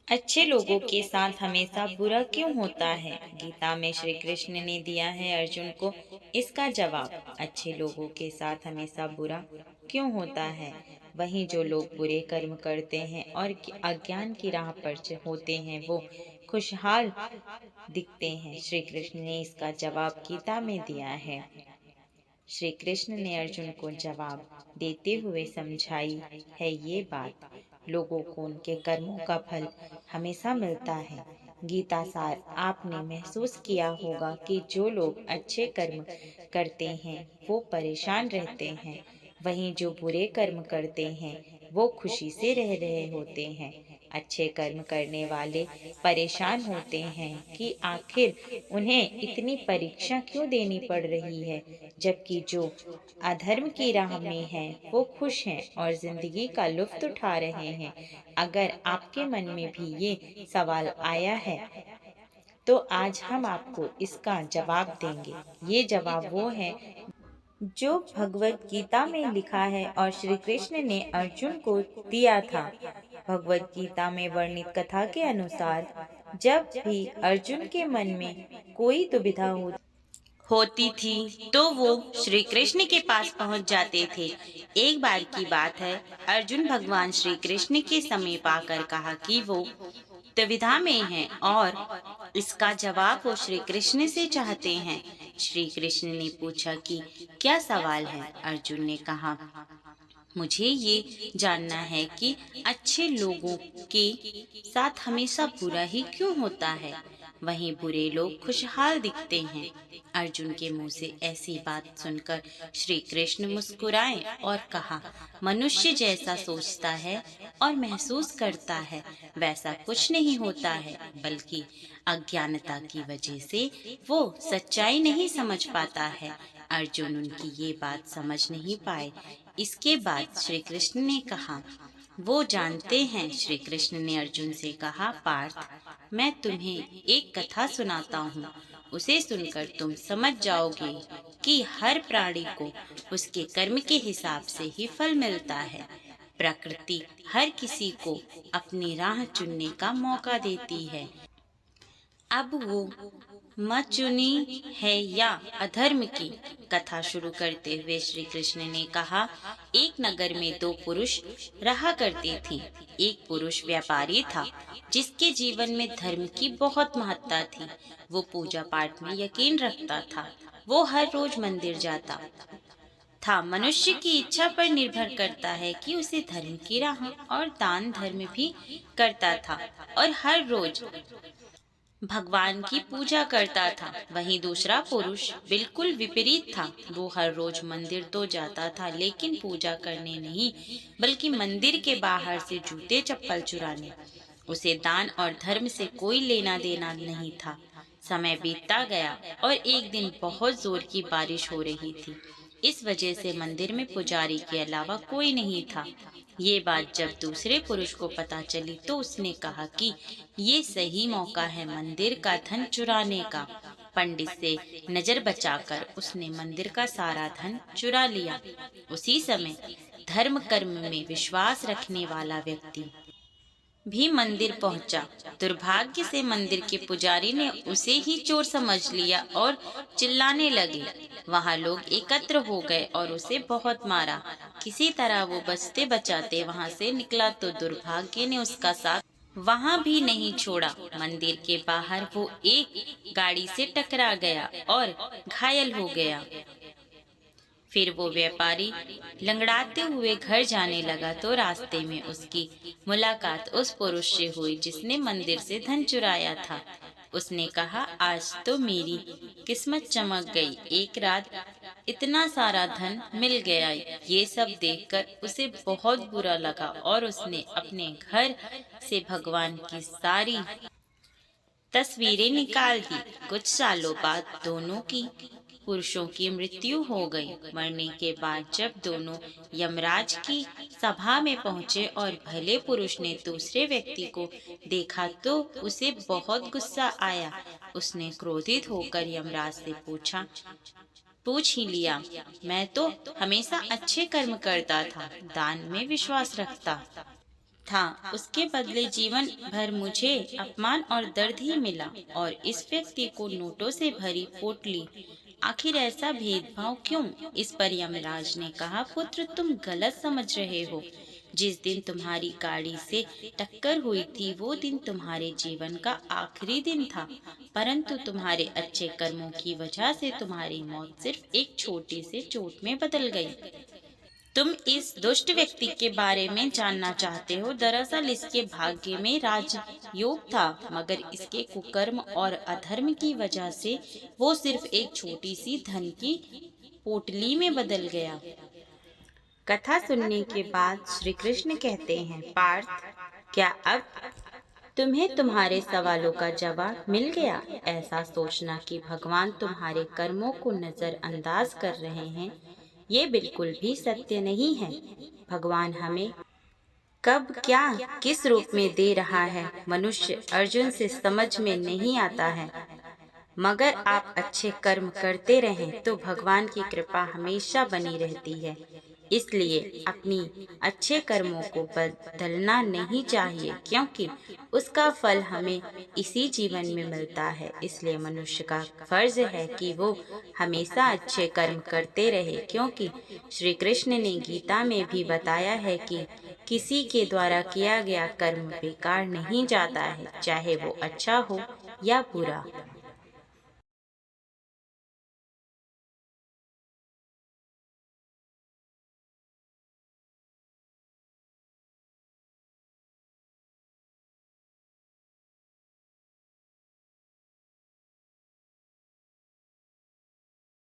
अच्छे लोगों के साथ हमेशा बुरा क्यों होता है? गीता में श्री कृष्ण ने दिया है अर्जुन को इसका जवाब। अच्छे लोगों के साथ हमेशा बुरा क्यों होता है? वहीं जो लोग बुरे कर्म करते हैं और अज्ञान की राह पर होते हैं वो खुशहाल दिखते हैं। श्री कृष्ण ने इसका जवाब गीता में दिया है। श्री कृष्ण ने अर्जुन को जवाब देते हुए समझाई है ये बात। लोगों को उनके कर्मों का फल हमेशा मिलता है। गीता सार आपने महसूस किया होगा कि जो लोग अच्छे कर्म करते हैं वो परेशान रहते हैं, वहीं जो बुरे कर्म करते हैं वो खुशी से रह रहे होते हैं। अच्छे कर्म करने वाले परेशान होते हैं कि आखिर उन्हें इतनी परीक्षा क्यों देनी पड़ रही है, जबकि जो अधर्म की राह में हैं वो खुश हैं और जिंदगी का लुत्फ उठा रहे हैं। अगर आपके मन में भी ये सवाल आया है तो आज हम आपको इसका जवाब देंगे। ये जवाब वो है जो भगवत गीता में लिखा है और श्री कृष्ण ने अर्जुन को दिया था। भगवत गीता में वर्णित कथा के अनुसार जब भी अर्जुन के मन में कोई दुविधा होती थी तो वो श्री कृष्ण के पास पहुंच जाते थे। एक बार की बात है, अर्जुन भगवान श्री कृष्ण के समीप आकर कहा कि वो दुविधा में हैं और इसका जवाब वो श्री कृष्ण से चाहते हैं। श्री कृष्ण ने पूछा कि क्या सवाल है? अर्जुन ने कहा, मुझे ये जानना है कि अच्छे लोगों के साथ हमेशा बुरा ही क्यों होता है, वहीं बुरे लोग खुशहाल दिखते हैं। अर्जुन के मुंह से ऐसी बात सुनकर श्री कृष्ण मुस्कुराए और कहा, मनुष्य जैसा सोचता है और महसूस करता है वैसा कुछ नहीं होता है, बल्कि अज्ञानता की वजह से वो सच्चाई नहीं समझ पाता है। अर्जुन उनकी ये बात समझ नहीं पाए। इसके बाद श्री कृष्ण ने कहा, वो जानते हैं। श्री कृष्ण ने अर्जुन से कहा, पार्थ, मैं तुम्हें एक कथा सुनाता हूँ। उसे सुनकर तुम समझ जाओगे कि हर प्राणी को उसके कर्म के हिसाब से ही फल मिलता है। प्रकृति हर किसी को अपनी राह चुनने का मौका देती है। अब वो मत चुनी है या अधर्म की। कथा शुरू करते हुए श्री कृष्ण ने कहा, एक नगर में दो पुरुष रहा करते थे। एक पुरुष व्यापारी था जिसके जीवन में धर्म की बहुत महत्ता थी। वो पूजा पाठ में यकीन रखता था। वो हर रोज मंदिर जाता था। मनुष्य की इच्छा पर निर्भर करता है कि उसे धर्म की राह और दान धर्म भी करता था और हर रोज भगवान की पूजा करता था। वहीं दूसरा पुरुष बिल्कुल विपरीत था। वो हर रोज मंदिर तो जाता था लेकिन पूजा करने नहीं, बल्कि मंदिर के बाहर से जूते चप्पल चुराने। उसे दान और धर्म से कोई लेना देना नहीं था। समय बीतता गया और एक दिन बहुत जोर की बारिश हो रही थी। इस वजह से मंदिर में पुजारी के अलावा कोई नहीं था। ये बात जब दूसरे पुरुष को पता चली तो उसने कहा कि ये सही मौका है मंदिर का धन चुराने का। पंडित से नजर बचाकर उसने मंदिर का सारा धन चुरा लिया। उसी समय धर्म कर्म में विश्वास रखने वाला व्यक्ति भी मंदिर पहुंचा। दुर्भाग्य से मंदिर के पुजारी ने उसे ही चोर समझ लिया और चिल्लाने लगे। वहां लोग एकत्र हो गए और उसे बहुत मारा। किसी तरह वो बचते बचाते वहां से निकला तो दुर्भाग्य ने उसका साथ वहां भी नहीं छोड़ा। मंदिर के बाहर वो एक गाड़ी से टकरा गया और घायल हो गया। फिर वो व्यापारी लंगड़ाते हुए घर जाने लगा तो रास्ते में उसकी मुलाकात उस पुरुष से हुई जिसने मंदिर से धन चुराया था। उसने कहा, आज तो मेरी किस्मत चमक गई। एक रात इतना सारा धन मिल गया। ये सब देखकर उसे बहुत बुरा लगा और उसने अपने घर से भगवान की सारी तस्वीरें निकाल दी। कुछ सालों बाद दोनों की पुरुषों की मृत्यु हो गई। मरने के बाद जब दोनों यमराज की सभा में पहुंचे और भले पुरुष ने दूसरे व्यक्ति को देखा तो उसे बहुत गुस्सा आया। उसने क्रोधित होकर यमराज से पूछ ही लिया, मैं तो हमेशा अच्छे कर्म करता था, दान में विश्वास रखता था, उसके बदले जीवन भर मुझे अपमान और दर्द ही मिला। और इस व्यक्ति को नोटों से भरी पोटली, आखिर ऐसा भेदभाव क्यों? इस पर यमराज ने कहा, पुत्र, तुम गलत समझ रहे हो। जिस दिन तुम्हारी गाड़ी से टक्कर हुई थी वो दिन तुम्हारे जीवन का आखिरी दिन था, परंतु तुम्हारे अच्छे कर्मों की वजह से तुम्हारी मौत सिर्फ एक छोटी सी चोट में बदल गई। तुम इस दुष्ट व्यक्ति के बारे में जानना चाहते हो। दरअसल इसके भाग्य में राजयोग था, मगर इसके कुकर्म और अधर्म की वजह से वो सिर्फ एक छोटी सी धन की पोटली में बदल गया। कथा सुनने के बाद श्री कृष्ण कहते हैं, पार्थ, क्या अब तुम्हें तुम्हारे सवालों का जवाब मिल गया? ऐसा सोचना कि भगवान तुम्हारे कर्मों को नजरअंदाज कर रहे हैं, ये बिल्कुल भी सत्य नहीं है। भगवान हमें कब क्या किस रूप में दे रहा है, मनुष्य अर्जुन से समझ में नहीं आता है। मगर आप अच्छे कर्म करते रहें तो भगवान की कृपा हमेशा बनी रहती है। इसलिए अपनी अच्छे कर्मों को बदलना नहीं चाहिए, क्योंकि उसका फल हमें इसी जीवन में मिलता है। इसलिए मनुष्य का फर्ज है कि वो हमेशा अच्छे कर्म करते रहे, क्योंकि श्री कृष्ण ने गीता में भी बताया है कि किसी के द्वारा किया गया कर्म बेकार नहीं जाता है, चाहे वो अच्छा हो या बुरा।